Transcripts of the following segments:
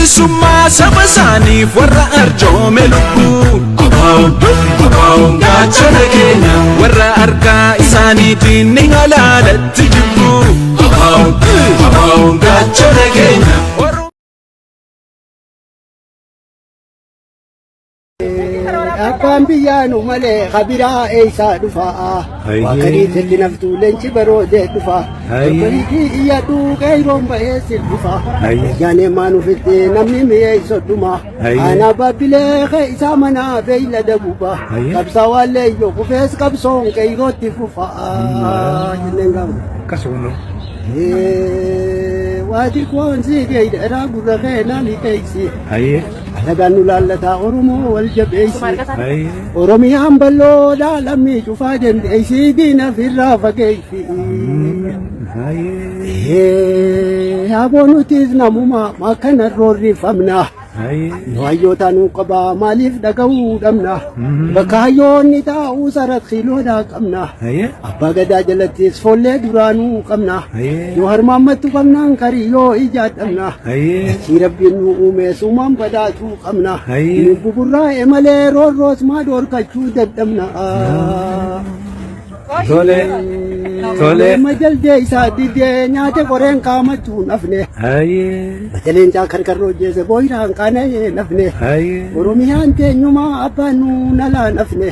bilisummaa saba isaaniif warra arjoome lubbuu abaa'uun gaachana keenya warra harkaa isaaniitiin ni halaalatti jibbuu abaa'uun gaachana keenya. Abbaan biyyaanu malee kabiraa eeysaa dhufaa wakariitti naftuu leenci baroodee dhufaa bariitii iyyadhuu qeeyroon bahee sirbufaa jaanee maanufitti namni mi'ee soddumaa aanaa baabbilee keeysaa manaa beeylada bubaa qabsaa waallee iyyoo kufees qabsoon qeeyrootti fufaa jenneen gaafa kasuunu waati koonsii keeydaraa gurra keenaani keeysi Alagaan lallata Oromoo wal jabeessi Oromiyaan bal'oodhaa lammii cufaa dandeessi diina firraa fageessi Aboonutis namuma makkana roorrifamna Hayyoota nu qaba maaliif dhaga'uu dhabna bakka hayyoonni taa'uu sarat xiiloodhaa qabna abbaa gadaa jalattis foollee duraanuu qabna yoo harmaammattu qabnaan kariyyoo ijaadhamna achii rabbiin nu uume sumaan badhaatu qabna nu buburraa'e malee roorroos maa dhoorkachuu dadhabna Tole majalde isa dide nyaate qoreen kaamachuu nafne majaleen caakarkarroo jeese booyiraan qaana'ee nafne Oromiyaan teenyumaa abbaan nu nalaa nafne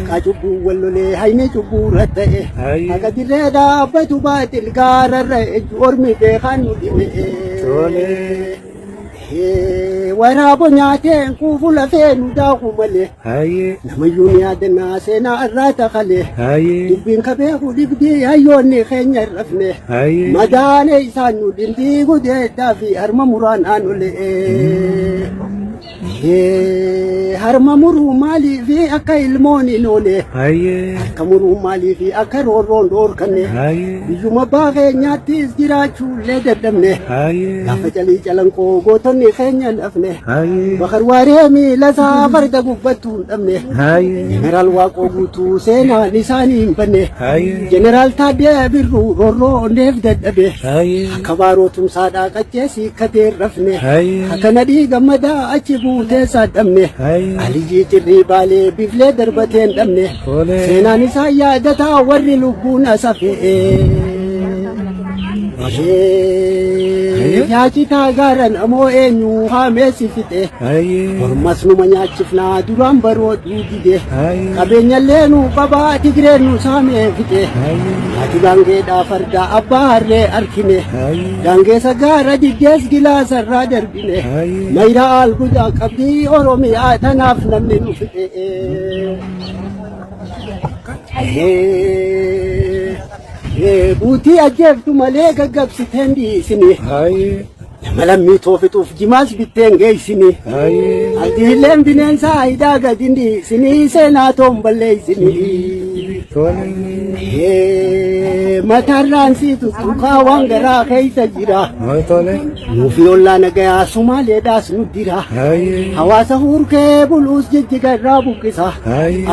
kaa cubbuu wallolee haynee cubbuu ratta'e akka dirree dhaabbatu baaxil gaararra ormi beekaan nu dhime waraabo nyaateen kuufu lafee nu daaku malee namayyuu ni yaadannaa seenaa irraa taqalee dubbiin kabeeku dhibdii hayyoonni keenya rafne madaane isaan nu dhindii gudeeddaa fi harma muraan aanolee harma muruu maalii fi akka ilmoon hin oole akka muruu maalii fi akka roorroon dhoorkanne biyyuma abbaa keenyaattis jiraachuullee dadhabne gaafa calii calanqoo gootonni keenya lafne bakar waaree miilasaa farda gubbattuu hin dhabne jeneraal waaqoo guutuu seenaan isaanii hin banne jeneraal Taaddee Birruu roorroo ondeef dadhabe akka baarootumsaadhaa qacceesii katee rafne akka nadhii gammadaa achi buutee saadhamne Alijii cirrii baalee biflee darbateen dhabne seenaan isaa yaadataa warri lubbuun asafee Yaachitaa gaaran amoo eenyu haameesi fixe Ormas numa nyaachifnaa duraan barooduu dide qabeenyallee nu qabaa Tigreen nu saamee fixe ati gaangeedhaa farda abbaa harree arkine gaangeessa gaara diddees gilaasarraa darbine mayraa algudaa qabdii Oromiyaa tanaaf namni nu fixe buutii ajjeeftu malee gaggabsiteen dhiisini Malammii toofituuf jimaas bitteen geessini Aldiilleen bineensaa haayidaa gadin dhiisini seenaa toon balleessini Matarraan siitu tukaa waan garaa keessa jira Nuufi ollaa nagayaa Sumaaleedhaas nu dira Hawaasa hurkee buluus jijjiga irraa buqqisa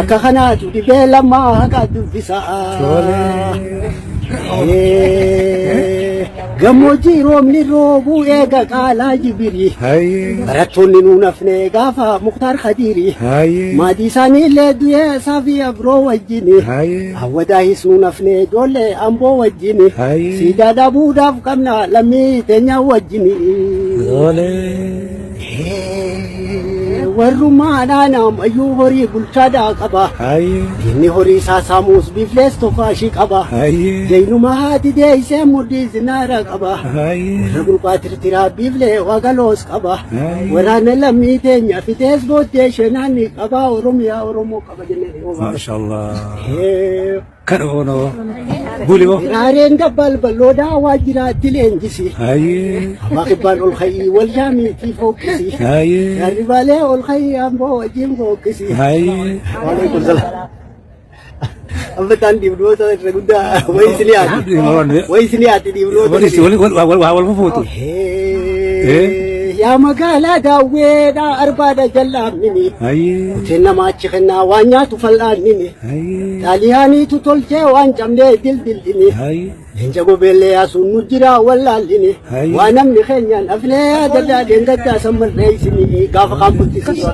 Akka kanaatu dhibee lammaa haqaa dubbisa Gammoojjii roobni roobuu eega qaalaa jibiri barattoonni nuun hafne gaafa Muktaar Khadiiri maadii isaaniillee du'ee Saafii Abroo wajjini hawwadaahis nuun hafne ijoollee Amboo wajjini siidaa dhabuudhaaf qabna lammii teenya wajjini warrumaadhaan ammayyuu horii bulchaadhaa qaba inni horii isaa saamuus biflees tofaashii qaba jeenuma haati deeysee mudhii zinaara qaba warra gurqaa tirtiraa biflee wagaloos qaba waraana lammii teenya fitees booddee shenaanni qaba Oromiyaa Oromoo qaba jennee maashaallah kan ono buliwo raareen dabbal bal'oodaa waajjiraatti leenjisi waaqibbaan ol ka'ii wal jaamiitii fooqqisi yarribaalee ol ka'ii amboo wajjin fooqqisi waalaikum salaam Ambataan dibroota irra guddaa wayisni haati dibroota wal fuutu يا مقالة داويدا أربادة جلامني تنا ما تشخنا وانيا تفلانني تالياني تطلع وان جملة دلني هنجو بيلي أسون نجرا ولا لني وانا من خيان أفلي ددا ددا سمر رئيسني قاف قام بتسير